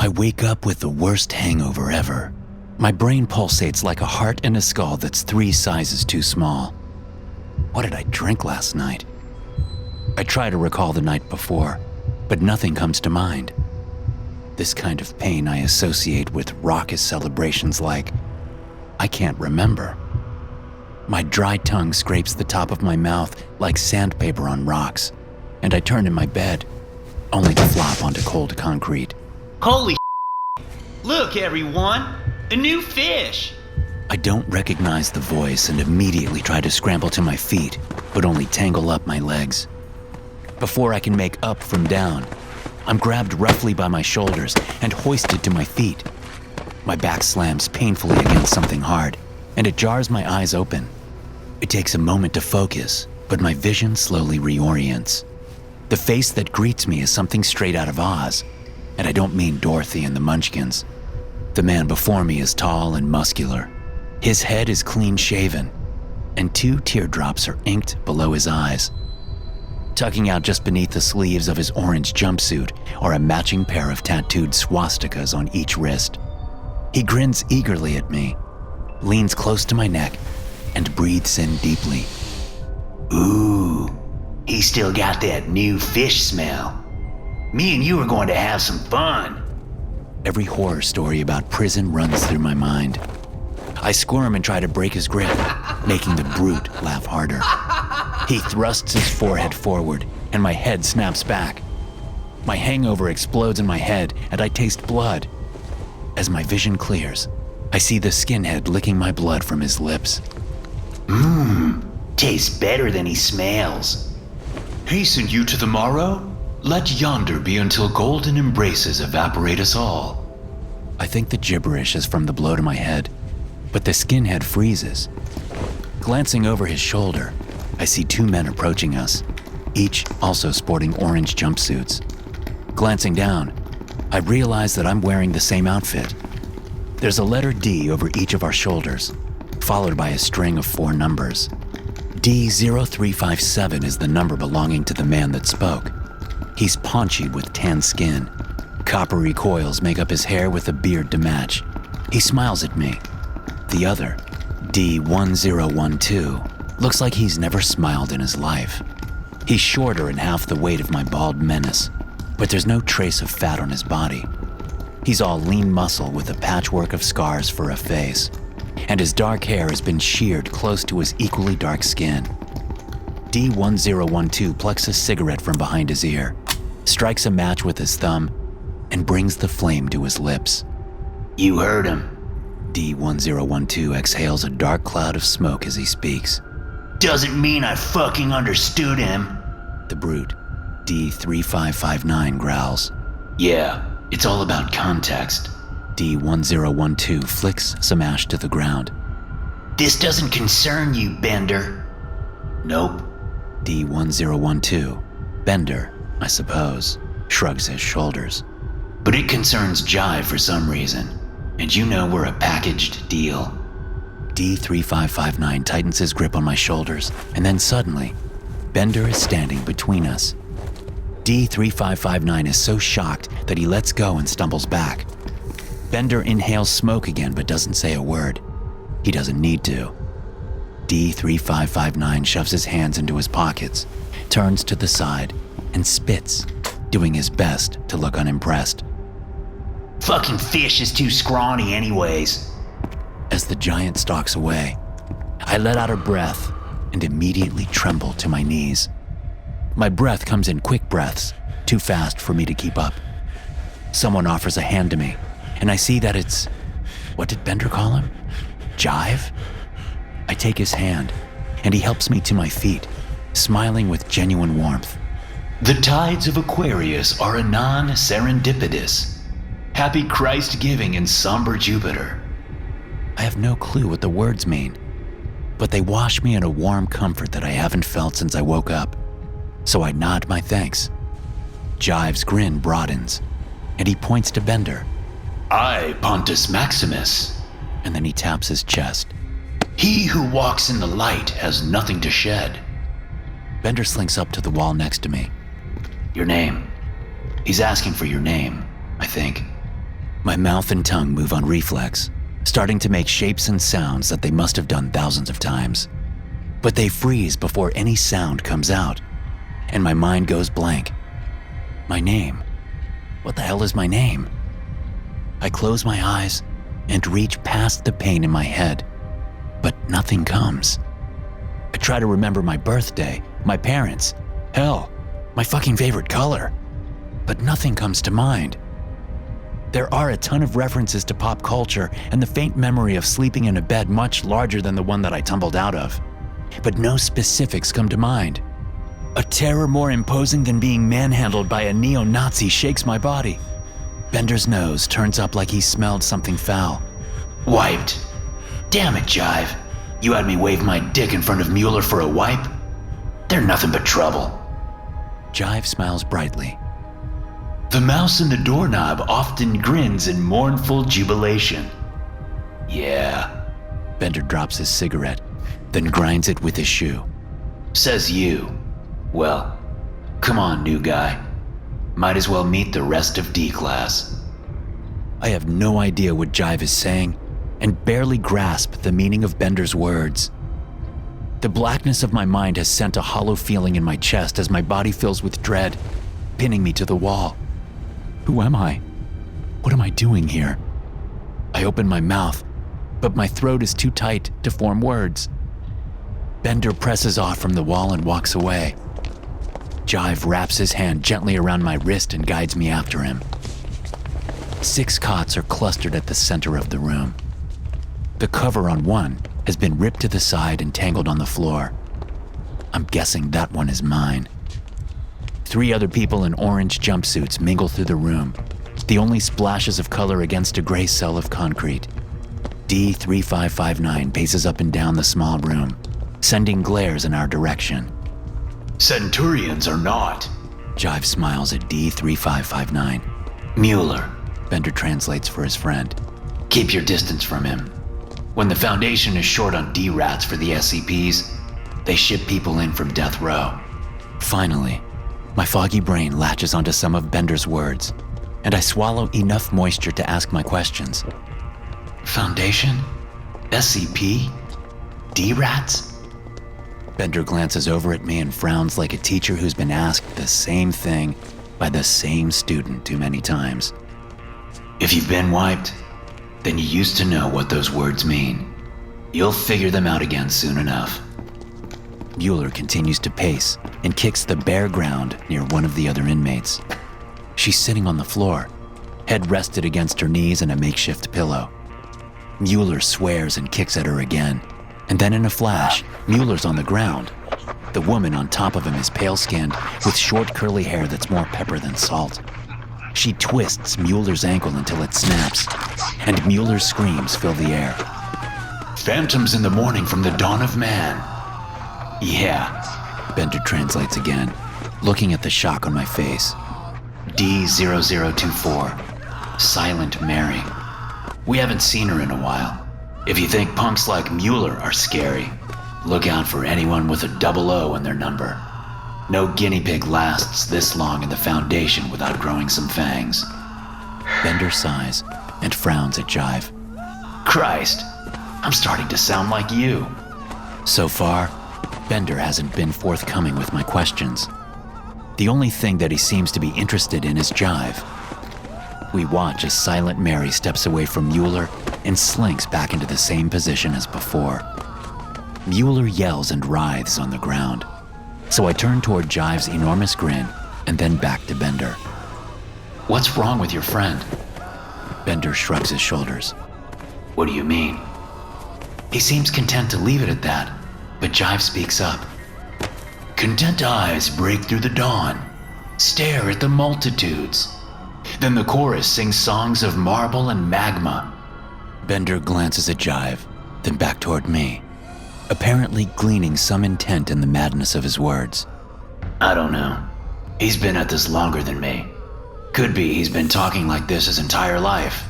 I wake up with the worst hangover ever. My brain pulsates like a heart in a skull that's 3 sizes too small. What did I drink last night? I try to recall the night before, but nothing comes to mind. This kind of pain I associate with raucous celebrations like, I can't remember. My dry tongue scrapes the top of my mouth like sandpaper on rocks, and I turn in my bed, only to flop onto cold concrete. Holy Look, everyone! A new fish! I don't recognize the voice and immediately try to scramble to my feet, but only tangle up my legs. Before I can make up from down, I'm grabbed roughly by my shoulders and hoisted to my feet. My back slams painfully against something hard, and it jars my eyes open. It takes a moment to focus, but my vision slowly reorients. The face that greets me is something straight out of Oz, and I don't mean Dorothy and the Munchkins. The man before me is tall and muscular. His head is clean shaven, and 2 teardrops are inked below his eyes. Tucking out just beneath the sleeves of his orange jumpsuit are a matching pair of tattooed swastikas on each wrist. He grins eagerly at me, leans close to my neck, and breathes in deeply. Ooh, he still got that new fish smell. Me and you are going to have some fun. Every horror story about prison runs through my mind. I squirm and try to break his grip, making the brute laugh harder. He thrusts his forehead forward, and my head snaps back. My hangover explodes in my head, and I taste blood. As my vision clears, I see the skinhead licking my blood from his lips. Tastes better than he smells. Hasten you to the morrow? Let yonder be until golden embraces evaporate us all. I think the gibberish is from the blow to my head, but the skinhead freezes. Glancing over his shoulder, I see 2 men approaching us, each also sporting orange jumpsuits. Glancing down, I realize that I'm wearing the same outfit. There's a letter D over each of our shoulders, followed by a string of 4 numbers. D0357 is the number belonging to the man that spoke. He's paunchy with tan skin. Coppery coils make up his hair with a beard to match. He smiles at me. The other, D1012, looks like he's never smiled in his life. He's shorter and half the weight of my bald menace, but there's no trace of fat on his body. He's all lean muscle with a patchwork of scars for a face, and his dark hair has been sheared close to his equally dark skin. D1012 plucks a cigarette from behind his ear, strikes a match with his thumb, and brings the flame to his lips. You heard him. D1012 exhales a dark cloud of smoke as he speaks. Doesn't mean I fucking understood him. The brute, D3559, growls. Yeah, it's all about context. D1012 flicks some ash to the ground. This doesn't concern you, Bender. Nope. D1012, Bender, I suppose, shrugs his shoulders. But it concerns Jive for some reason, and you know we're a packaged deal. D3559 tightens his grip on my shoulders, and then suddenly, Bender is standing between us. D3559 is so shocked that he lets go and stumbles back. Bender inhales smoke again but doesn't say a word. He doesn't need to. D3559 shoves his hands into his pockets, turns to the side, and spits, doing his best to look unimpressed. Fucking fish is too scrawny anyways. As the giant stalks away, I let out a breath and immediately tremble to my knees. My breath comes in quick breaths, too fast for me to keep up. Someone offers a hand to me, and I see that it's, what did Bender call him? Jive? I take his hand, and he helps me to my feet, smiling with genuine warmth. The tides of Aquarius are anon serendipitous. Happy Christ-giving in somber Jupiter. I have no clue what the words mean, but they wash me in a warm comfort that I haven't felt since I woke up, so I nod my thanks. Jive's grin broadens, and he points to Bender. I, Pontus Maximus. And then he taps his chest. He who walks in the light has nothing to shed. Bender slinks up to the wall next to me. Your name. He's asking for your name, I think. My mouth and tongue move on reflex, starting to make shapes and sounds that they must have done thousands of times. But they freeze before any sound comes out, and my mind goes blank. My name. What the hell is my name? I close my eyes and reach past the pain in my head, but nothing comes. I try to remember my birthday, my parents, hell, my fucking favorite color, but nothing comes to mind. There are a ton of references to pop culture and the faint memory of sleeping in a bed much larger than the one that I tumbled out of, but no specifics come to mind. A terror more imposing than being manhandled by a neo-Nazi shakes my body. Bender's nose turns up like he smelled something foul. Wiped. Damn it, Jive. You had me wave my dick in front of Mueller for a wipe? They're nothing but trouble. Jive smiles brightly. The mouse in the doorknob often grins in mournful jubilation. Yeah. Bender drops his cigarette, then grinds it with his shoe. Says you. Well, come on, new guy. Might as well meet the rest of D-Class. I have no idea what Jive is saying and barely grasp the meaning of Bender's words. The blackness of my mind has sent a hollow feeling in my chest as my body fills with dread, pinning me to the wall. Who am I? What am I doing here? I open my mouth, but my throat is too tight to form words. Bender presses off from the wall and walks away. Jive wraps his hand gently around my wrist and guides me after him. 6 cots are clustered at the center of the room. The cover on one has been ripped to the side and tangled on the floor. I'm guessing that one is mine. 3 other people in orange jumpsuits mingle through the room, the only splashes of color against a gray cell of concrete. D3559 paces up and down the small room, sending glares in our direction. Centurions are not. Jive smiles at D3559. Mueller. Bender translates for his friend. Keep your distance from him. When the Foundation is short on D-rats for the SCPs, they ship people in from death row. Finally, my foggy brain latches onto some of Bender's words, and I swallow enough moisture to ask my questions. Foundation? SCP? D-rats? Bender glances over at me and frowns like a teacher who's been asked the same thing by the same student too many times. If you've been wiped, then you used to know what those words mean. You'll figure them out again soon enough. Mueller continues to pace and kicks the bare ground near one of the other inmates. She's sitting on the floor, head rested against her knees in a makeshift pillow. Mueller swears and kicks at her again, and then in a flash, Mueller's on the ground. The woman on top of him is pale-skinned, with short curly hair that's more pepper than salt. She twists Mueller's ankle until it snaps, and Mueller's screams fill the air. Phantoms in the morning from the dawn of man. Yeah. Bender translates again, looking at the shock on my face. D0024. Silent Mary. We haven't seen her in a while. If you think punks like Mueller are scary, look out for anyone with a 00 in their number. No guinea pig lasts this long in the Foundation without growing some fangs. Bender sighs and frowns at Jive. Christ, I'm starting to sound like you. So far, Bender hasn't been forthcoming with my questions. The only thing that he seems to be interested in is Jive. We watch as Silent Mary steps away from Mueller and slinks back into the same position as before. Mueller yells and writhes on the ground, so I turn toward Jive's enormous grin and then back to Bender. What's wrong with your friend? Bender shrugs his shoulders. What do you mean? He seems content to leave it at that, but Jive speaks up. Content eyes break through the dawn, stare at the multitudes. Then the chorus sings songs of marble and magma. Bender glances at Jive, then back toward me, apparently gleaning some intent in the madness of his words. I don't know. He's been at this longer than me. Could be he's been talking like this his entire life.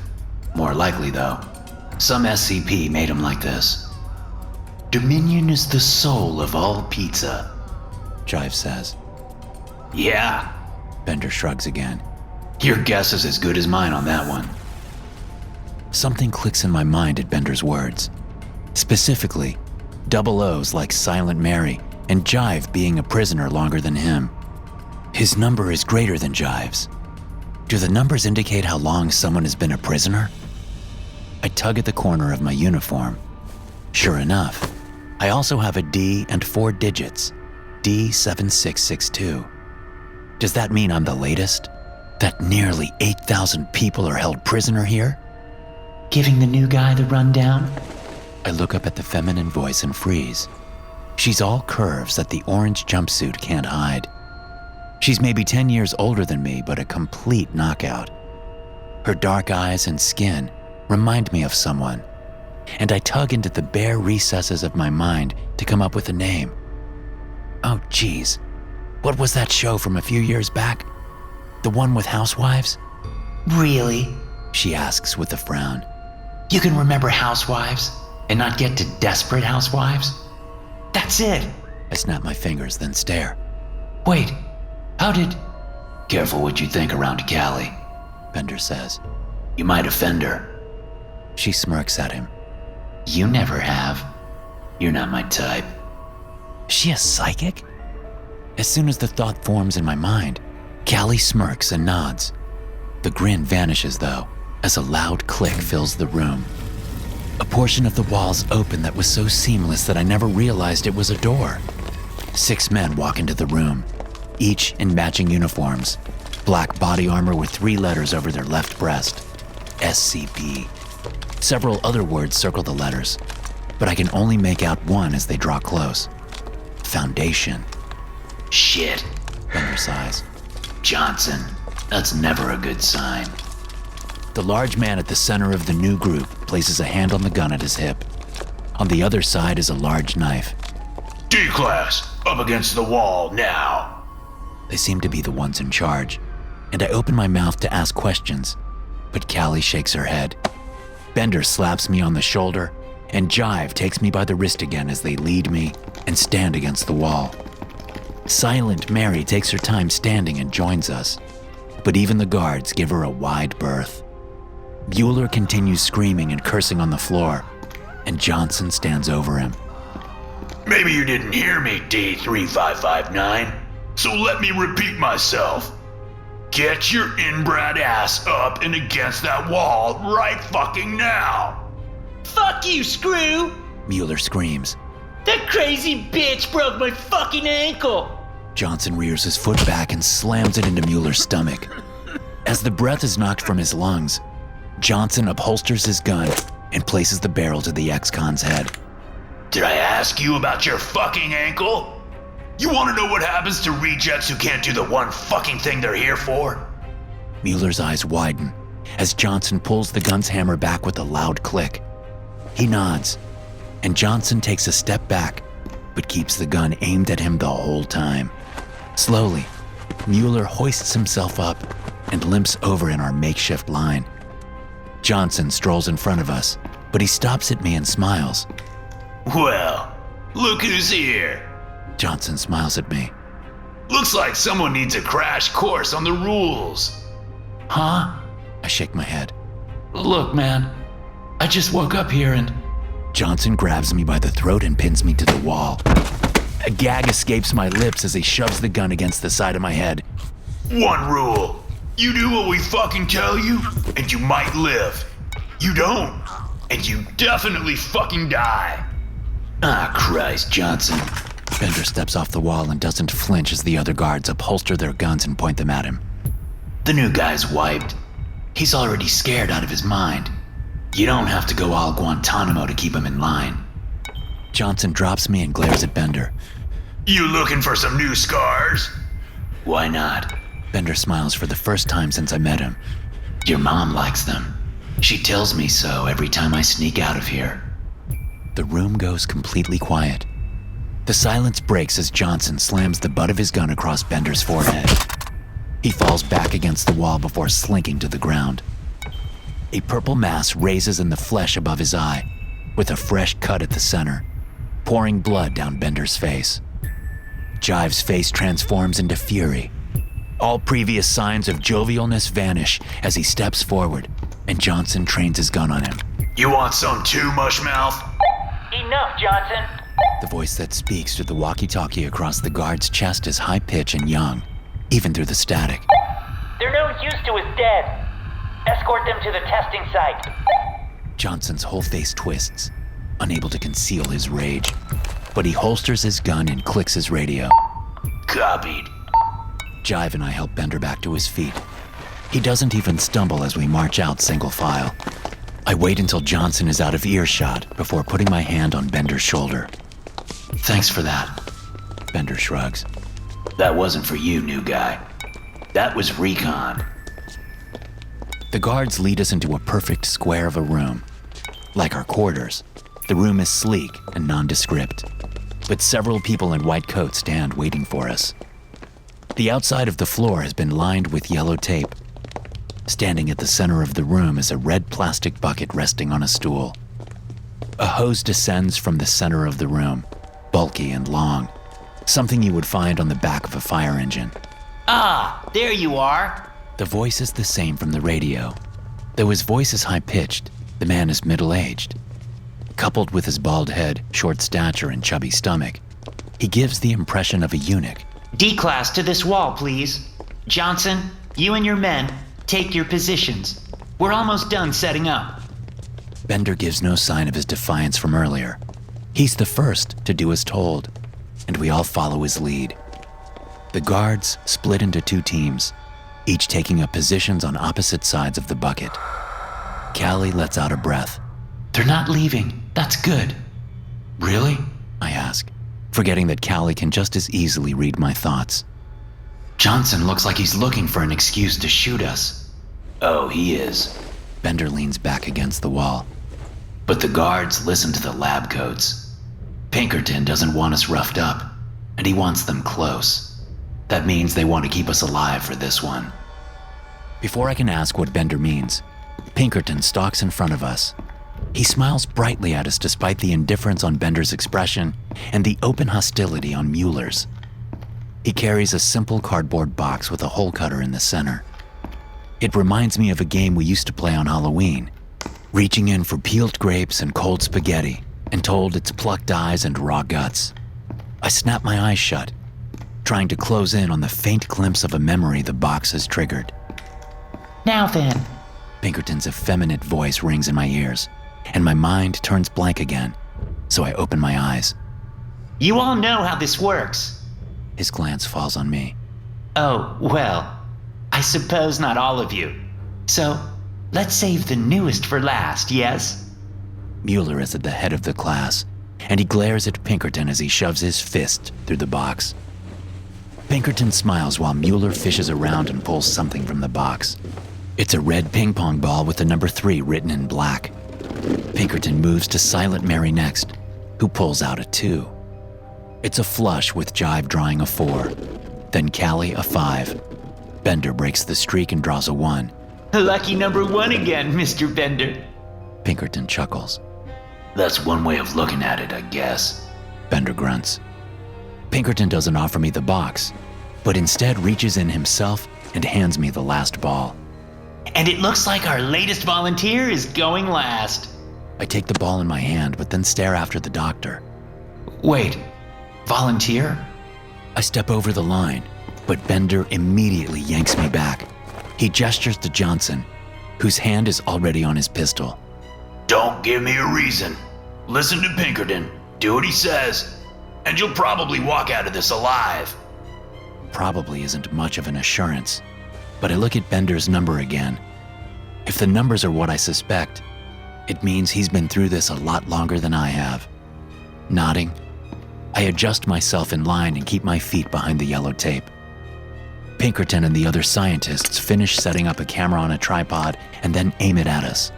More likely, though, some SCP made him like this. Dominion is the soul of all pizza, Jive says. Yeah. Bender shrugs again. Your guess is as good as mine on that one. Something clicks in my mind at Bender's words. Specifically, double O's like Silent Mary and Jive being a prisoner longer than him. His number is greater than Jive's. Do the numbers indicate how long someone has been a prisoner? I tug at the corner of my uniform. Sure enough, I also have a D and 4 digits, D7662. Does that mean I'm the latest? That nearly 8,000 people are held prisoner here? Giving the new guy the rundown? I look up at the feminine voice and freeze. She's all curves that the orange jumpsuit can't hide. She's maybe 10 years older than me, but a complete knockout. Her dark eyes and skin remind me of someone, and I tug into the bare recesses of my mind to come up with a name. Oh geez, what was that show from a few years back? The one with housewives? Really? She asks with a frown. You can remember Housewives and not get to Desperate Housewives? That's it. I snap my fingers, then stare. Wait, how did... Careful what you think around Calli, Bender says. You might offend her. She smirks at him. You never have. You're not my type. She a psychic? As soon as the thought forms in my mind, Calli smirks and nods. The grin vanishes though, as a loud click fills the room. A portion of the walls open that was so seamless that I never realized it was a door. 6 men walk into the room, each in matching uniforms, black body armor with 3 letters over their left breast, SCP. Several other words circle the letters, but I can only make out one as they draw close. Foundation. Shit, Bender sighs. Johnson, that's never a good sign. The large man at the center of the new group places a hand on the gun at his hip. On the other side is a large knife. D-Class, up against the wall now. They seem to be the ones in charge, and I open my mouth to ask questions, but Calli shakes her head. Bender slaps me on the shoulder, and Jive takes me by the wrist again as they lead me and stand against the wall. Silent Mary takes her time standing and joins us, but even the guards give her a wide berth. Bueller continues screaming and cursing on the floor, and Johnson stands over him. Maybe you didn't hear me, D3559, so let me repeat myself. Get your inbred ass up and against that wall right fucking now. Fuck you, Screw! Mueller screams. That crazy bitch broke my fucking ankle! Johnson rears his foot back and slams it into Mueller's stomach. As the breath is knocked from his lungs, Johnson upholsters his gun and places the barrel to the ex-con's head. Did I ask you about your fucking ankle? You want to know what happens to rejects who can't do the one fucking thing they're here for? Mueller's eyes widen as Johnson pulls the gun's hammer back with a loud click. He nods, and Johnson takes a step back, but keeps the gun aimed at him the whole time. Slowly, Mueller hoists himself up and limps over in our makeshift line. Johnson strolls in front of us, but he stops at me and smiles. Well, look who's here. Johnson smiles at me. Looks like someone needs a crash course on the rules. Huh? I shake my head. Look, man, I just woke up here and... Johnson grabs me by the throat and pins me to the wall. A gag escapes my lips as he shoves the gun against the side of my head. One rule. You do what we fucking tell you, and you might live. You don't, and you definitely fucking die. Ah, Christ, Johnson. Bender steps off the wall and doesn't flinch as the other guards upholster their guns and point them at him. The new guy's wiped. He's already scared out of his mind. You don't have to go all Guantanamo to keep him in line. Johnson drops me and glares at Bender. You looking for some new scars? Why not? Bender smiles for the first time since I met him. Your mom likes them. She tells me so every time I sneak out of here. The room goes completely quiet. The silence breaks as Johnson slams the butt of his gun across Bender's forehead. He falls back against the wall before slinking to the ground. A purple mass raises in the flesh above his eye, with a fresh cut at the center, pouring blood down Bender's face. Jive's face transforms into fury. All previous signs of jovialness vanish as he steps forward, and Johnson trains his gun on him. You want some too, Mushmouth? Enough, Johnson. The voice that speaks through the walkie-talkie across the guard's chest is high-pitched and young, even through the static. They're no use to us dead. Escort them to the testing site. Johnson's whole face twists, unable to conceal his rage. But he holsters his gun and clicks his radio. Copied. Jive and I help Bender back to his feet. He doesn't even stumble as we march out single file. I wait until Johnson is out of earshot before putting my hand on Bender's shoulder. Thanks for that. Bender shrugs. That wasn't for you, new guy. That was recon. The guards lead us into a perfect square of a room. Like our quarters, the room is sleek and nondescript, but several people in white coats stand waiting for us. The outside of the floor has been lined with yellow tape. Standing at the center of the room is a red plastic bucket resting on a stool. A hose descends from the center of the room, bulky and long, something you would find on the back of a fire engine. Ah, there you are. The voice is the same from the radio. Though his voice is high-pitched, the man is middle-aged. Coupled with his bald head, short stature, and chubby stomach, he gives the impression of a eunuch. D-class to this wall, please. Johnson, you and your men, take your positions. We're almost done setting up. Bender gives no sign of his defiance from earlier. He's the first to do as told, and we all follow his lead. The guards split into two teams, each taking up positions on opposite sides of the bucket. Calli lets out a breath. They're not leaving. That's good. Really? I ask, forgetting that Calli can just as easily read my thoughts. Johnson looks like he's looking for an excuse to shoot us. Oh, he is. Bender leans back against the wall. But the guards listen to the lab codes. Pinkerton doesn't want us roughed up, and he wants them close. That means they want to keep us alive for this one. Before I can ask what Bender means, Pinkerton stalks in front of us. He smiles brightly at us despite the indifference on Bender's expression and the open hostility on Mueller's. He carries a simple cardboard box with a hole cutter in the center. It reminds me of a game we used to play on Halloween, reaching in for peeled grapes and cold spaghetti and told it's plucked eyes and raw guts. I snap my eyes shut, trying to close in on the faint glimpse of a memory the box has triggered. Now then. Pinkerton's effeminate voice rings in my ears, and my mind turns blank again, so I open my eyes. You all know how this works. His glance falls on me. Oh, well, I suppose not all of you. So, let's save the newest for last, yes? Mueller is at the head of the class, and he glares at Pinkerton as he shoves his fist through the box. Pinkerton smiles while Mueller fishes around and pulls something from the box. It's a red ping pong ball with the number 3 written in black. Pinkerton moves to Silent Mary next, who pulls out a 2. It's a flush with Jive drawing a 4, then Calli a 5. Bender breaks the streak and draws a 1. Lucky number 1 again, Mr. Bender. Pinkerton chuckles. That's one way of looking at it, I guess. Bender grunts. Pinkerton doesn't offer me the box, but instead reaches in himself and hands me the last ball. And it looks like our latest volunteer is going last. I take the ball in my hand, but then stare after the doctor. Wait, volunteer? I step over the line, but Bender immediately yanks me back. He gestures to Johnson, whose hand is already on his pistol. Don't give me a reason. Listen to Pinkerton, do what he says, and you'll probably walk out of this alive. Probably isn't much of an assurance, but I look at Bender's number again. If the numbers are what I suspect, it means he's been through this a lot longer than I have. Nodding, I adjust myself in line and keep my feet behind the yellow tape. Pinkerton and the other scientists finish setting up a camera on a tripod and then aim it at us.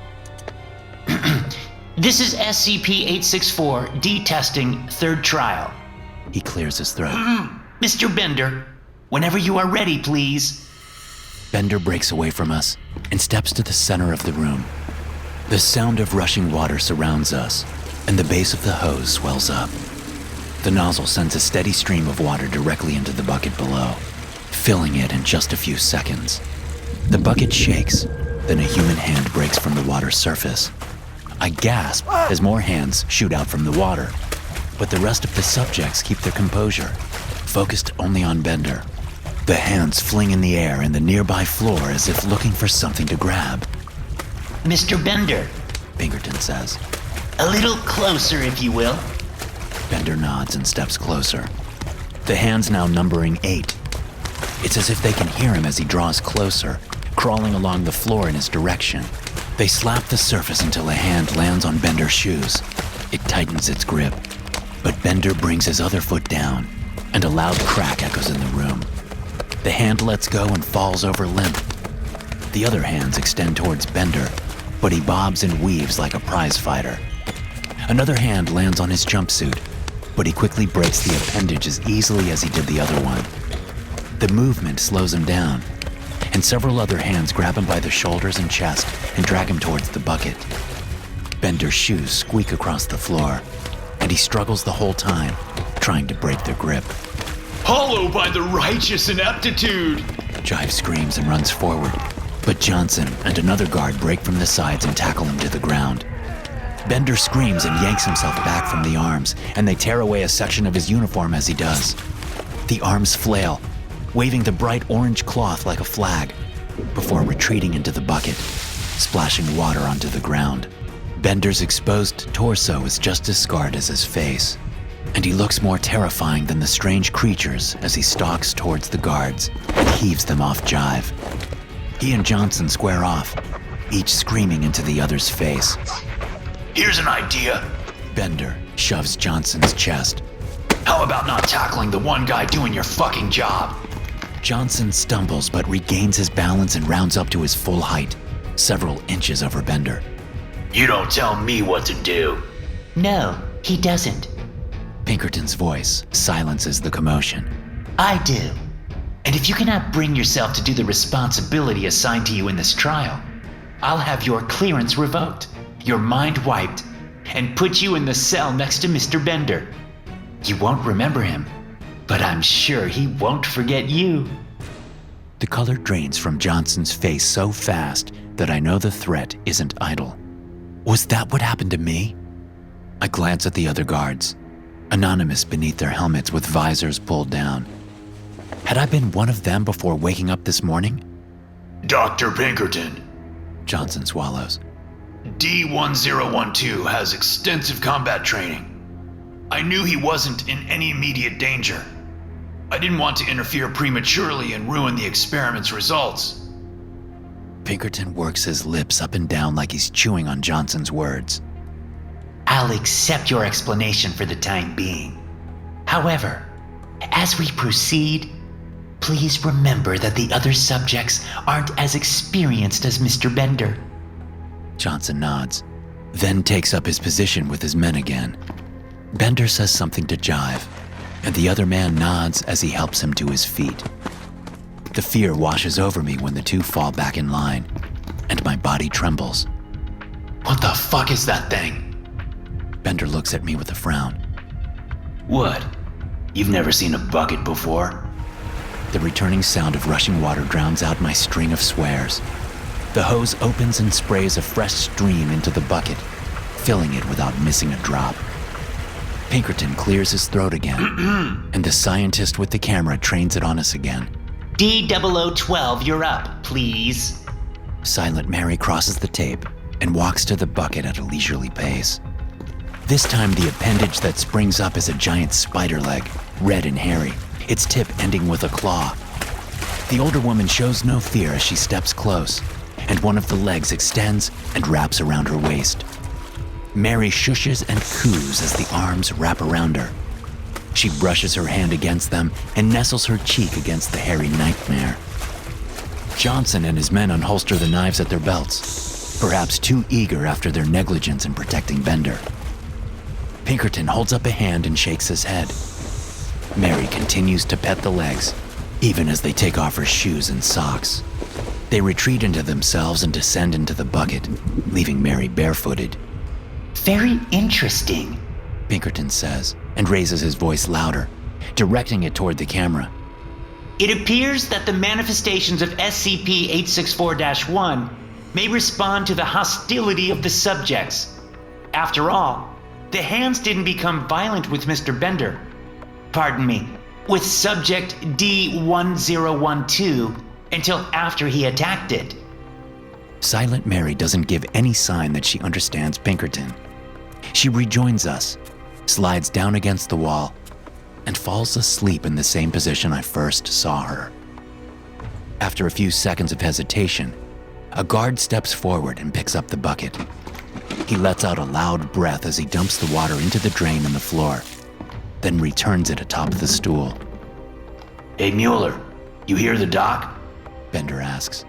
This is SCP-864, D-testing, third trial. He clears his throat. Mr. Bender, whenever you are ready, please. Bender breaks away from us and steps to the center of the room. The sound of rushing water surrounds us, and the base of the hose swells up. The nozzle sends a steady stream of water directly into the bucket below, filling it in just a few seconds. The bucket shakes, Then a human hand breaks from the water's surface. I gasp as more hands shoot out from the water, but the rest of the subjects keep their composure, focused only on Bender. The hands fling in the air and the nearby floor as if looking for something to grab. Mr. Bender, Pinkerton says. a little closer if you will. Bender nods and steps closer. The hands now numbering 8. It's as if they can hear him as he draws closer, crawling along the floor in his direction. They slap the surface until a hand lands on Bender's shoes. It tightens its grip, but Bender brings his other foot down, and a loud crack echoes in the room. The hand lets go and falls over limp. The other hands extend towards Bender, but he bobs and weaves like a prize fighter. Another hand lands on his jumpsuit, but he quickly breaks the appendage as easily as he did the other one. The movement slows him down, and several other hands grab him by the shoulders and chest and drag him towards the bucket. Bender's shoes squeak across the floor, and he struggles the whole time, trying to break their grip. Hollow by the righteous ineptitude! Jive screams and runs forward, but Johnson and another guard break from the sides and tackle him to the ground. Bender screams and yanks himself back from the arms, and they tear away a section of his uniform as he does. The arms flail, waving the bright orange cloth like a flag, before retreating into the bucket, splashing water onto the ground. Bender's exposed torso is just as scarred as his face, and he looks more terrifying than the strange creatures as he stalks towards the guards and heaves them off Jive. He and Johnson square off, each screaming into the other's face. Here's an idea. Bender shoves Johnson's chest. How about not tackling the one guy doing your fucking job? Johnson stumbles but regains his balance and rounds up to his full height, several inches over Bender. You don't tell me what to do. No, he doesn't. Pinkerton's voice silences the commotion. I do. And if you cannot bring yourself to do the responsibility assigned to you in this trial, I'll have your clearance revoked, your mind wiped, and put you in the cell next to Mr. Bender. You won't remember him, but I'm sure he won't forget you. The color drains from Johnson's face so fast that I know the threat isn't idle. Was that what happened to me? I glance at the other guards, anonymous beneath their helmets with visors pulled down. Had I been one of them before waking up this morning? Dr. Pinkerton, Johnson swallows. D-1012 has extensive combat training. I knew he wasn't in any immediate danger. I didn't want to interfere prematurely and ruin the experiment's results. Pinkerton works his lips up and down like he's chewing on Johnson's words. I'll accept your explanation for the time being. However, as we proceed, please remember that the other subjects aren't as experienced as Mr. Bender. Johnson nods, then takes up his position with his men again. Bender says something to Jive, and the other man nods as he helps him to his feet. The fear washes over me when the two fall back in line, and my body trembles. What the fuck is that thing? Bender looks at me with a frown. What? You've never seen a bucket before? The returning sound of rushing water drowns out my string of swears. The hose opens and sprays a fresh stream into the bucket, filling it without missing a drop. Pinkerton clears his throat again, and the scientist with the camera trains it on us again. D0012, you're up, please. Silent Mary crosses the tape and walks to the bucket at a leisurely pace. This time the appendage that springs up is a giant spider leg, red and hairy, its tip ending with a claw. The older woman shows no fear as she steps close, and one of the legs extends and wraps around her waist. Mary shushes and coos as the arms wrap around her. She brushes her hand against them and nestles her cheek against the hairy nightmare. Johnson and his men unholster the knives at their belts, perhaps too eager after their negligence in protecting Bender. Pinkerton holds up a hand and shakes his head. Mary continues to pet the legs, even as they take off her shoes and socks. They retreat into themselves and descend into the bucket, leaving Mary barefooted. Very interesting, Pinkerton says, and raises his voice louder, directing it toward the camera. It appears that the manifestations of SCP-864-1 may respond to the hostility of the subjects. After all, the hands didn't become violent with Mr. Bender. Pardon me, with subject D1012 until after he attacked it. Silent Mary doesn't give any sign that she understands Pinkerton. She rejoins us, slides down against the wall, and falls asleep in the same position I first saw her. After a few seconds of hesitation, a guard steps forward and picks up the bucket. He lets out a loud breath as he dumps the water into the drain in the floor, then returns it atop the stool. Hey Mueller, you hear the doc? Bender asks.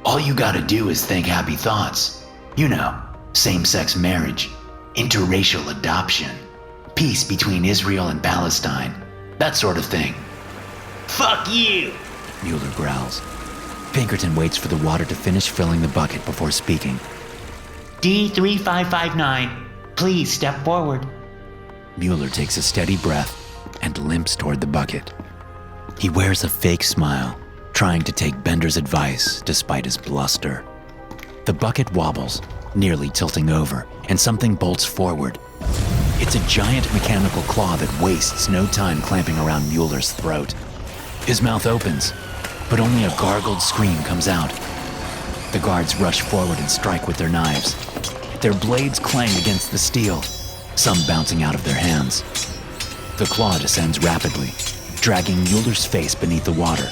All you gotta do is think happy thoughts. You know, same-sex marriage, interracial adoption, peace between Israel and Palestine, that sort of thing. Fuck you! Mueller growls. Pinkerton waits for the water to finish filling the bucket before speaking. D3559, please step forward. Mueller takes a steady breath and limps toward the bucket. He wears a fake smile, trying to take Bender's advice despite his bluster. The bucket wobbles, nearly tilting over, and something bolts forward. It's a giant mechanical claw that wastes no time clamping around Mueller's throat. His mouth opens, but only a gargled scream comes out. The guards rush forward and strike with their knives. Their blades clang against the steel, some bouncing out of their hands. The claw descends rapidly, dragging Mueller's face beneath the water.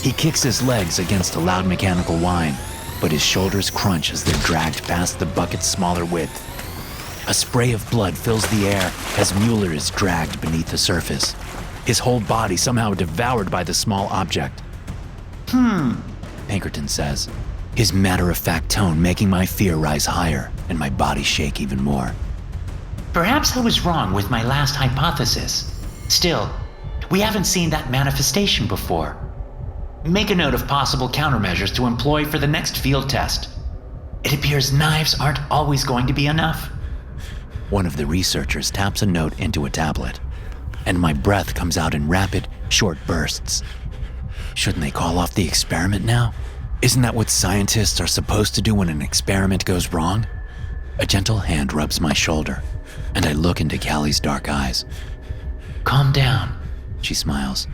He kicks his legs against a loud mechanical whine, but his shoulders crunch as they're dragged past the bucket's smaller width. A spray of blood fills the air as Mueller is dragged beneath the surface, his whole body somehow devoured by the small object. Pinkerton says, his matter-of-fact tone making my fear rise higher and my body shake even more. Perhaps I was wrong with my last hypothesis. Still, we haven't seen that manifestation before. Make a note of possible countermeasures to employ for the next field test. It appears knives aren't always going to be enough. One of the researchers taps a note into a tablet, and my breath comes out in rapid, short bursts. Shouldn't they call off the experiment now? Isn't that what scientists are supposed to do when an experiment goes wrong? A gentle hand rubs my shoulder, and I look into Calli's dark eyes. Calm down, She smiles.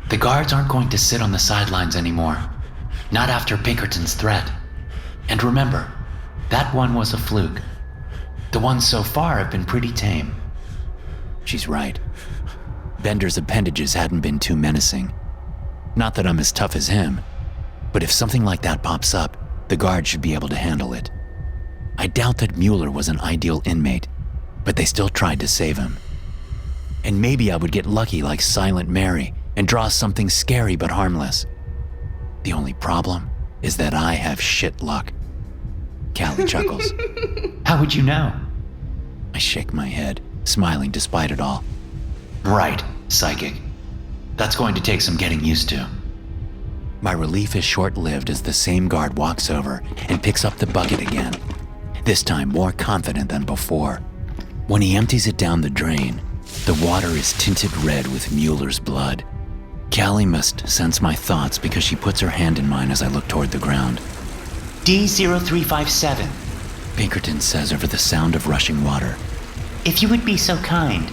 The guards aren't going to sit on the sidelines anymore. Not after Pinkerton's threat. And remember, that one was a fluke. The ones so far have been pretty tame. She's right. Bender's appendages hadn't been too menacing. Not that I'm as tough as him, but if something like that pops up, the guards should be able to handle it. I doubt that Mueller was an ideal inmate, but they still tried to save him. And maybe I would get lucky like Silent Mary and draw something scary but harmless. The only problem is that I have shit luck. Calli chuckles. How would you know? I shake my head, smiling despite it all. Right, psychic. That's going to take some getting used to. My relief is short-lived as the same guard walks over and picks up the bucket again, this time more confident than before. When he empties it down the drain, the water is tinted red with Mueller's blood. Calli must sense my thoughts because she puts her hand in mine as I look toward the ground. D0357, Pinkerton says over the sound of rushing water. if you would be so kind.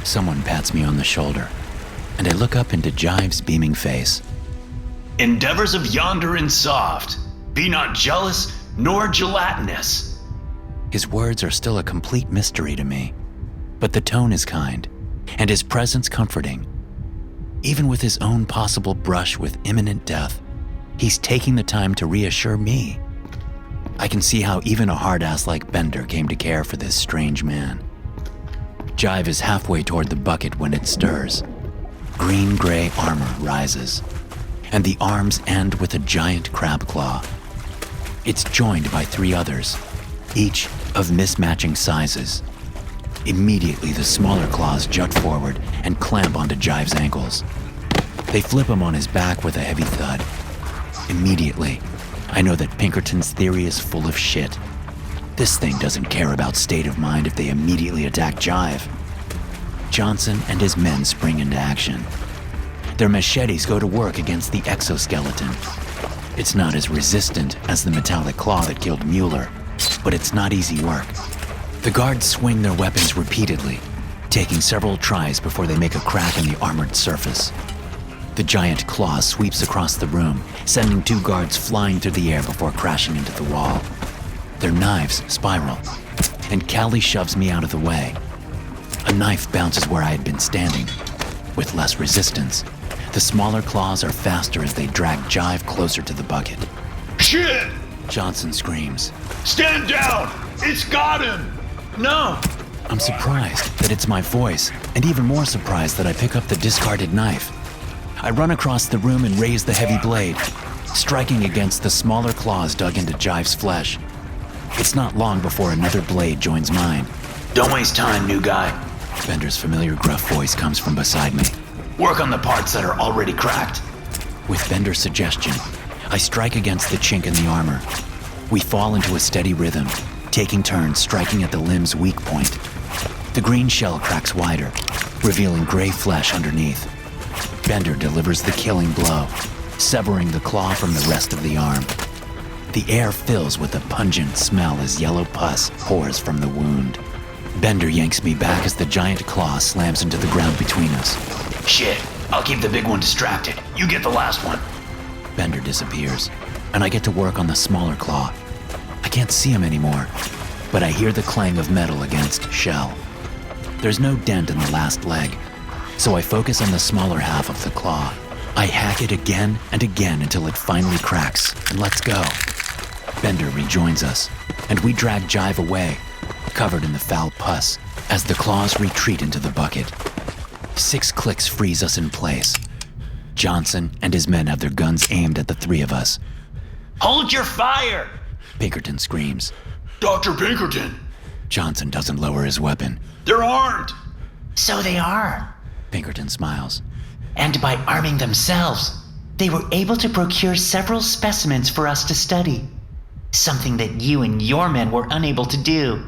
Someone pats me on the shoulder, and I look up into Jive's beaming face. Endeavors of yonder and soft, be not jealous nor gelatinous. His words are still a complete mystery to me, but the tone is kind, and his presence comforting. Even with his own possible brush with imminent death, he's taking the time to reassure me. I can see how even a hard-ass like Bender came to care for this strange man. Jive is halfway toward the bucket when it stirs. Green-gray armor rises, and the arms end with a giant crab claw. It's joined by 3 others, each of mismatching sizes. Immediately, the smaller claws jut forward and clamp onto Jive's ankles. They flip him on his back with a heavy thud. Immediately, I know that Pinkerton's theory is full of shit. This thing doesn't care about state of mind if they immediately attack Jive. Johnson and his men spring into action. Their machetes go to work against the exoskeleton. It's not as resistant as the metallic claw that killed Mueller, but it's not easy work. The guards swing their weapons repeatedly, taking several tries before they make a crack in the armored surface. The giant claw sweeps across the room, sending 2 guards flying through the air before crashing into the wall. Their knives spiral, and Calli shoves me out of the way. A knife bounces where I had been standing. With less resistance, the smaller claws are faster as they drag Jive closer to the bucket. Shit! Johnson screams. Stand down! It's got him! No! I'm surprised that it's my voice, and even more surprised that I pick up the discarded knife. I run across the room and raise the heavy blade, striking against the smaller claws dug into Jive's flesh. It's not long before another blade joins mine. Don't waste time, new guy. Bender's familiar gruff voice comes from beside me. Work on the parts that are already cracked. With Bender's suggestion, I strike against the chink in the armor. We fall into a steady rhythm, taking turns striking at the limb's weak point. The green shell cracks wider, revealing gray flesh underneath. Bender delivers the killing blow, severing the claw from the rest of the arm. The air fills with a pungent smell as yellow pus pours from the wound. Bender yanks me back as the giant claw slams into the ground between us. Shit, I'll keep the big one distracted. You get the last one. Bender disappears, and I get to work on the smaller claw. I can't see him anymore, but I hear the clang of metal against shell. There's no dent in the last leg, so I focus on the smaller half of the claw. I hack it again and again until it finally cracks and lets go. Bender rejoins us, and we drag Jive away, covered in the foul pus, as the claws retreat into the bucket. 6 clicks freeze us in place. Johnson and his men have their guns aimed at the 3 of us. Hold your fire! Pinkerton screams. Dr. Pinkerton! Johnson doesn't lower his weapon. They're armed! So they are. Pinkerton smiles. And by arming themselves, they were able to procure several specimens for us to study. Something that you and your men were unable to do.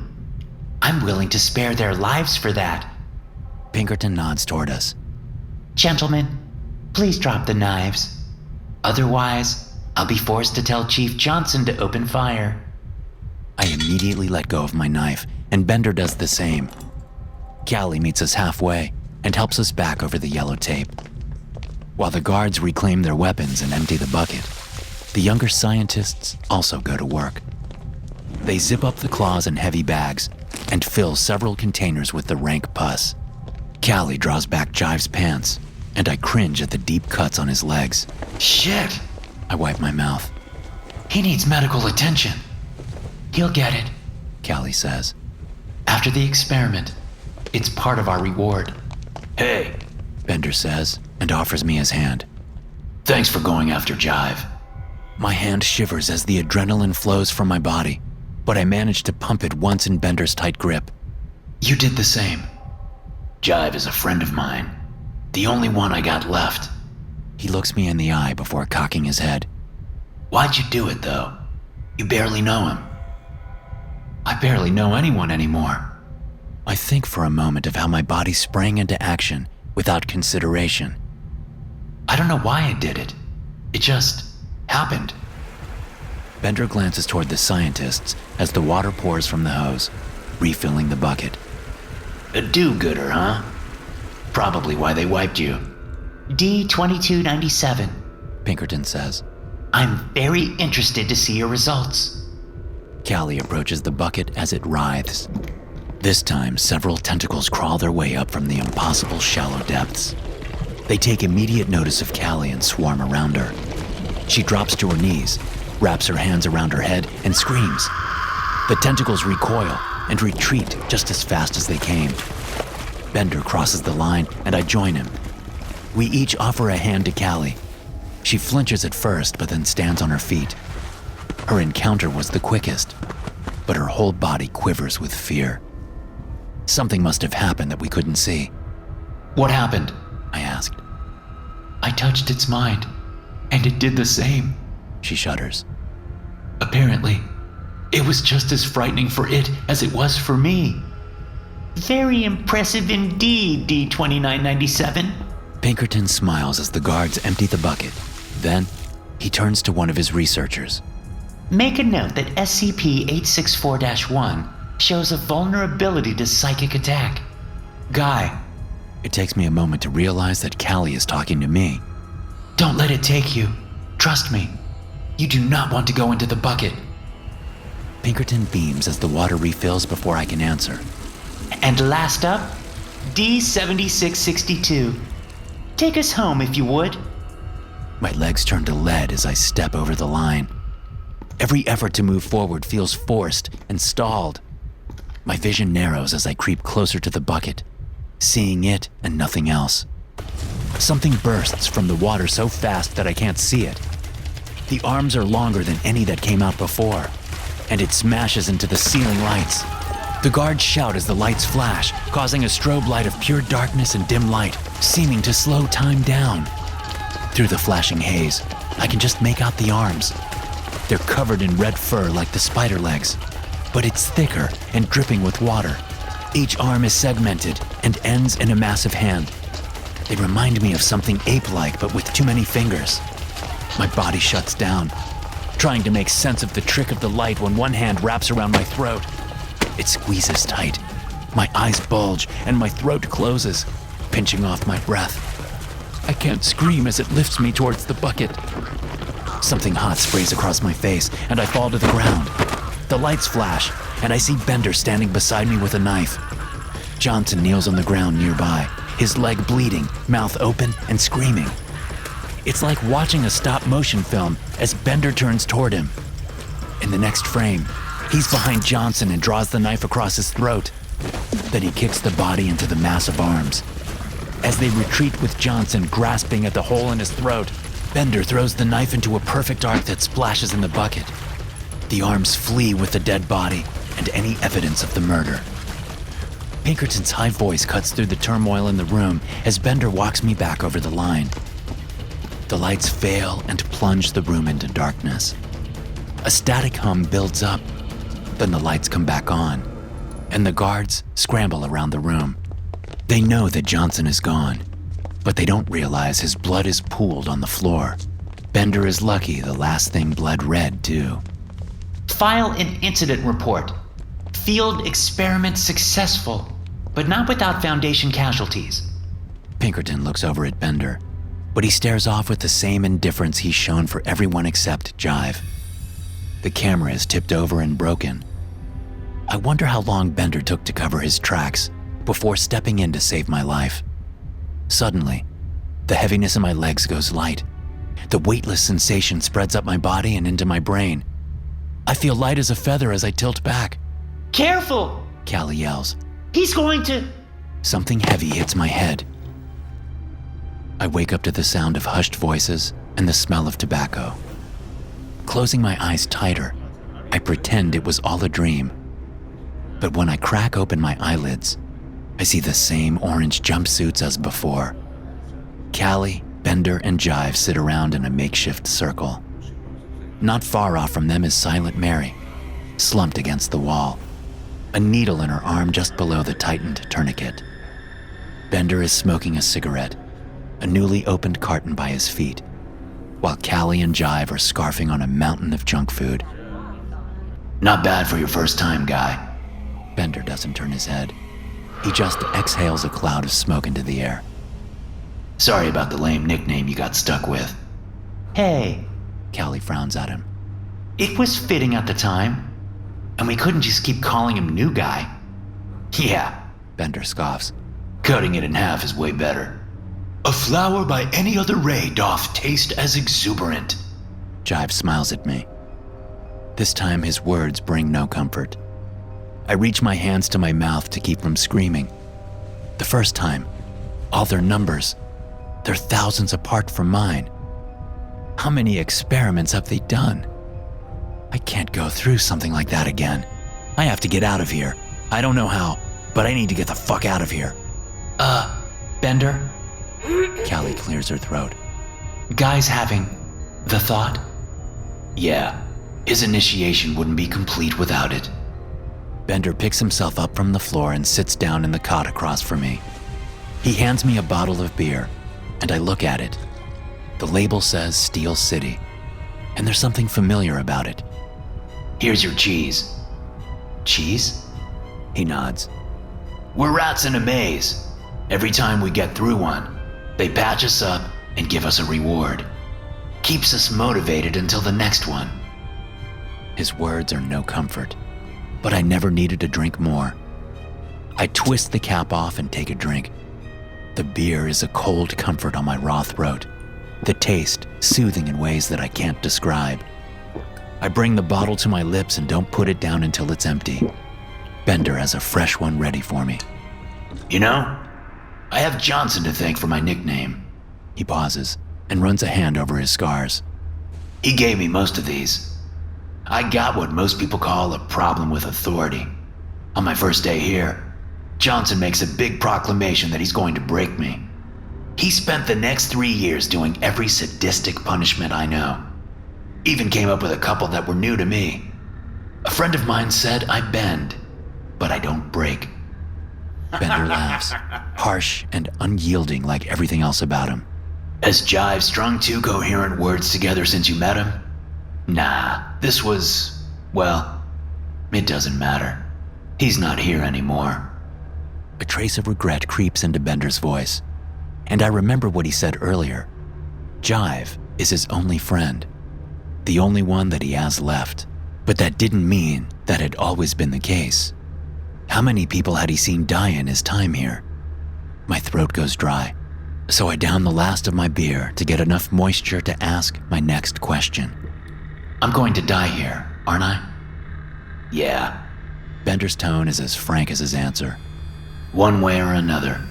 I'm willing to spare their lives for that. Pinkerton nods toward us. Gentlemen, please drop the knives. Otherwise, I'll be forced to tell Chief Johnson to open fire. I immediately let go of my knife, and Bender does the same. Calli meets us halfway and helps us back over the yellow tape. While the guards reclaim their weapons and empty the bucket, the younger scientists also go to work. They zip up the claws in heavy bags and fill several containers with the rank pus. Calli draws back Jive's pants, and I cringe at the deep cuts on his legs. Shit! I wipe my mouth. He needs medical attention. He'll get it. Calli says. After the experiment, it's part of our reward. Hey, Bender says, and offers me his hand. thanks for going after Jive. My hand shivers as the adrenaline flows from my body, but I manage to pump it once in Bender's tight grip. You did the same. Jive is a friend of mine. The only one I got left. He looks me in the eye before cocking his head. Why'd you do it, though? You barely know him. I barely know anyone anymore. I think for a moment of how my body sprang into action without consideration. I don't know why I did it. It just happened. Bender glances toward the scientists as the water pours from the hose, refilling the bucket. A do-gooder, huh? Probably why they wiped you. D-2297. Pinkerton says. I'm very interested to see your results. Calli approaches the bucket as it writhes. This time, several tentacles crawl their way up from the impossible shallow depths. They take immediate notice of Calli and swarm around her. She drops to her knees, wraps her hands around her head, and screams. The tentacles recoil and retreat just as fast as they came. Bender crosses the line, and I join him. We each offer a hand to Calli. She flinches at first, but then stands on her feet. Her encounter was the quickest, but her whole body quivers with fear. Something must have happened that we couldn't see. What happened? I asked. I touched its mind, and it did the same. She shudders. Apparently, it was just as frightening for it as it was for me. Very impressive indeed, D-2997. Pinkerton smiles as the guards empty the bucket. Then, He turns to one of his researchers. Make a note that SCP-864-1 shows a vulnerability to psychic attack. Guy, It takes me a moment to realize that Calli is talking to me. don't let it take you. Trust me. You do not want to go into the bucket. Pinkerton beams as the water refills before I can answer. And last up, D7662. Take us home if you would. My legs turn to lead as I step over the line. Every effort to move forward feels forced and stalled. My vision narrows as I creep closer to the bucket, seeing it and nothing else. Something bursts from the water so fast that I can't see it. The arms are longer than any that came out before, and it smashes into the ceiling lights. The guards shout as the lights flash, causing a strobe light of pure darkness and dim light, seeming to slow time down. Through the flashing haze, I can just make out the arms. They're covered in red fur like the spider legs, but it's thicker and dripping with water. Each arm is segmented and ends in a massive hand. They remind me of something ape-like, but with too many fingers. My body shuts down, trying to make sense of the trick of the light when one hand wraps around my throat. It squeezes tight. My eyes bulge and my throat closes, pinching off my breath. I can't scream as it lifts me towards the bucket. Something hot sprays across my face and I fall to the ground. The lights flash and I see Bender standing beside me with a knife. Johnson kneels on the ground nearby, his leg bleeding, mouth open and screaming. It's like watching a stop-motion film as Bender turns toward him. In the next frame, he's behind Johnson and draws the knife across his throat. Then he kicks the body into the mass of arms. As they retreat with Johnson grasping at the hole in his throat, Bender throws the knife into a perfect arc that splashes in the bucket. The arms flee with the dead body and any evidence of the murder. Pinkerton's high voice cuts through the turmoil in the room as Bender walks me back over the line. The lights fail and plunge the room into darkness. A static hum builds up, then the lights come back on, and the guards scramble around the room. They know that Johnson is gone, but they don't realize his blood is pooled on the floor. Bender is lucky the last thing bled red, too. File an incident report. Field experiment successful, but not without Foundation casualties. Pinkerton looks over at Bender, but he stares off with the same indifference he's shown for everyone except Jive. The camera is tipped over and broken. I wonder how long Bender took to cover his tracks before stepping in to save my life. Suddenly, the heaviness in my legs goes light. The weightless sensation spreads up my body and into my brain. I feel light as a feather as I tilt back. Careful! Calli yells. He's going to... Something heavy hits my head. I wake up to the sound of hushed voices and the smell of tobacco. Closing my eyes tighter, I pretend it was all a dream. But when I crack open my eyelids, I see the same orange jumpsuits as before. Calli, Bender, and Jive sit around in a makeshift circle. Not far off from them is Silent Mary, slumped against the wall, a needle in her arm just below the tightened tourniquet. Bender is smoking a cigarette, a newly opened carton by his feet, while Calli and Jive are scarfing on a mountain of junk food. Not bad for your first time, guy. Bender doesn't turn his head. He just exhales a cloud of smoke into the air. Sorry about the lame nickname you got stuck with. Hey, Calli frowns at him. it was fitting at the time. And we couldn't just keep calling him New Guy. Yeah, Bender scoffs. cutting it in half is way better. A flower by any other ray doth taste as exuberant. Jive smiles at me. This time his words bring no comfort. I reach my hands to my mouth to keep from screaming. The first time, all their numbers, they're thousands apart from mine. How many experiments have they done? I can't go through something like that again. I have to get out of here. I don't know how, but I need to get the fuck out of here. Bender, Calli clears her throat. Guy's having the thought. Yeah, his initiation wouldn't be complete without it. Bender picks himself up from the floor and sits down in the cot across from me. He hands me a bottle of beer, and I look at it. The label says Steel City, and there's something familiar about it. Here's your cheese. Cheese? He nods. We're rats in a maze. Every time we get through one, they patch us up and give us a reward. Keeps us motivated until the next one. His words are no comfort, but I never needed to drink more. I twist the cap off and take a drink. The beer is a cold comfort on my raw throat, the taste soothing in ways that I can't describe. I bring the bottle to my lips and don't put it down until it's empty. Bender has a fresh one ready for me. You know, I have Johnson to thank for my nickname. He pauses and runs a hand over his scars. He gave me most of these. I got what most people call a problem with authority. On my first day here, Johnson makes a big proclamation that he's going to break me. He spent the next 3 years doing every sadistic punishment I know. Even came up with a couple that were new to me. A friend of mine said I bend, but I don't break. Bender laughs, harsh and unyielding like everything else about him. Has Jive strung 2 coherent words together since you met him? Nah, this was, well, it doesn't matter. He's not here anymore. A trace of regret creeps into Bender's voice, and I remember what he said earlier. Jive is his only friend, the only one that he has left. But that didn't mean that had always been the case. How many people had he seen die in his time here? My throat goes dry, so I down the last of my beer to get enough moisture to ask my next question. I'm going to die here, aren't I? Yeah. Bender's tone is as frank as his answer. One way or another,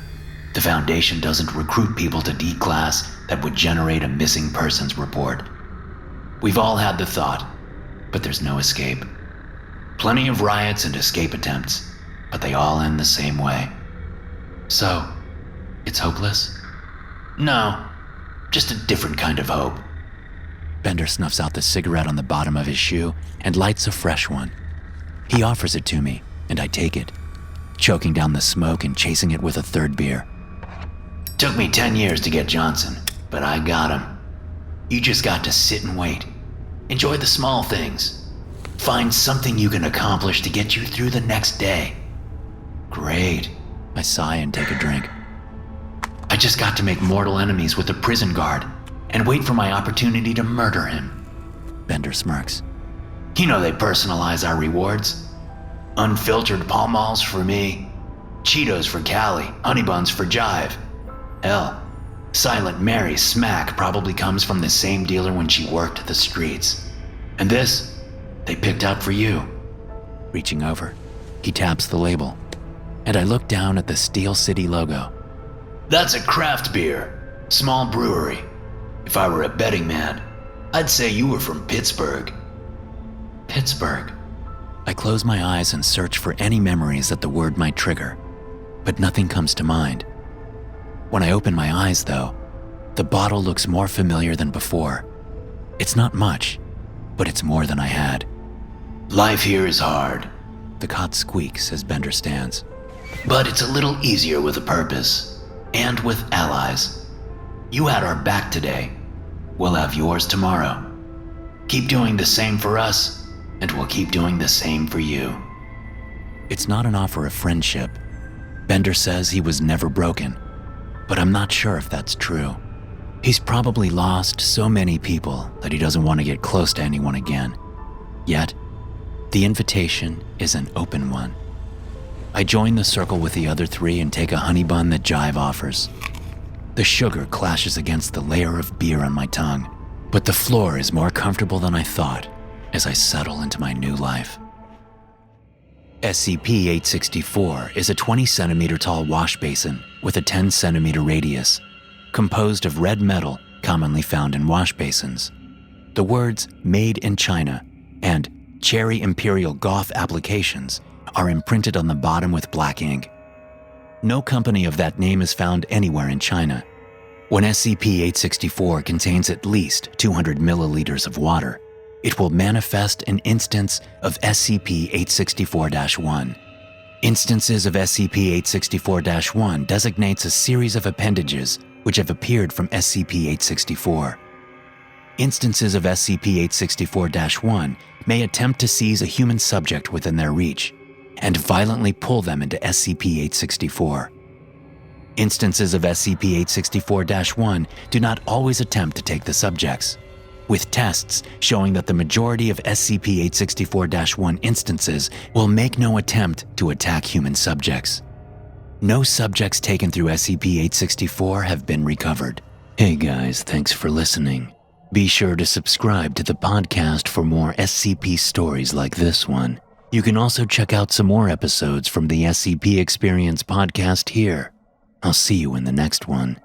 the Foundation doesn't recruit people to D-Class that would generate a missing persons report. We've all had the thought, but there's no escape. Plenty of riots and escape attempts, but they all end the same way. So, it's hopeless? No, just a different kind of hope. Bender snuffs out the cigarette on the bottom of his shoe and lights a fresh one. He offers it to me, and I take it, choking down the smoke and chasing it with a third beer. Took me 10 years to get Johnson, but I got him. You just got to sit and wait. Enjoy the small things. Find something you can accomplish to get you through the next day. Great. I sigh and take a drink. I just got to make mortal enemies with the prison guard and wait for my opportunity to murder him. Bender smirks. You know they personalize our rewards. Unfiltered Pall Malls for me, Cheetos for Calli, Honey Buns for Jive. Hell, Silent Mary's smack probably comes from the same dealer when she worked the streets. And this, they picked out for you. Reaching over, he taps the label, and I look down at the Steel City logo. That's a craft beer, small brewery. If I were a betting man, I'd say you were from Pittsburgh. Pittsburgh. I close my eyes and search for any memories that the word might trigger, but nothing comes to mind. When I open my eyes, though, the bottle looks more familiar than before. It's not much, but it's more than I had. Life here is hard. The cot squeaks as Bender stands. But it's a little easier with a purpose, and with allies. You had our back today. We'll have yours tomorrow. Keep doing the same for us, and we'll keep doing the same for you. It's not an offer of friendship. Bender says he was never broken, but I'm not sure if that's true. He's probably lost so many people that he doesn't want to get close to anyone again. Yet, the invitation is an open one. I join the circle with the other 3 and take a honey bun that Jive offers. The sugar clashes against the layer of beer on my tongue, but the floor is more comfortable than I thought as I settle into my new life. SCP-864 is a 20-centimeter tall wash basin with a 10-centimeter radius, composed of red metal commonly found in wash basins. The words "Made in China" and "Cherry Imperial Goth Applications" are imprinted on the bottom with black ink. No company of that name is found anywhere in China. When SCP-864 contains at least 200 milliliters of water, it will manifest an instance of SCP-864-1. Instances of SCP-864-1 designates a series of appendages which have appeared from SCP-864. Instances of SCP-864-1 may attempt to seize a human subject within their reach and violently pull them into SCP-864. Instances of SCP-864-1 do not always attempt to take the subjects, with tests showing that the majority of SCP-864-1 instances will make no attempt to attack human subjects. No subjects taken through SCP-864 have been recovered. Hey guys, thanks for listening. Be sure to subscribe to the podcast for more SCP stories like this one. You can also check out some more episodes from the SCP Experience podcast here. I'll see you in the next one.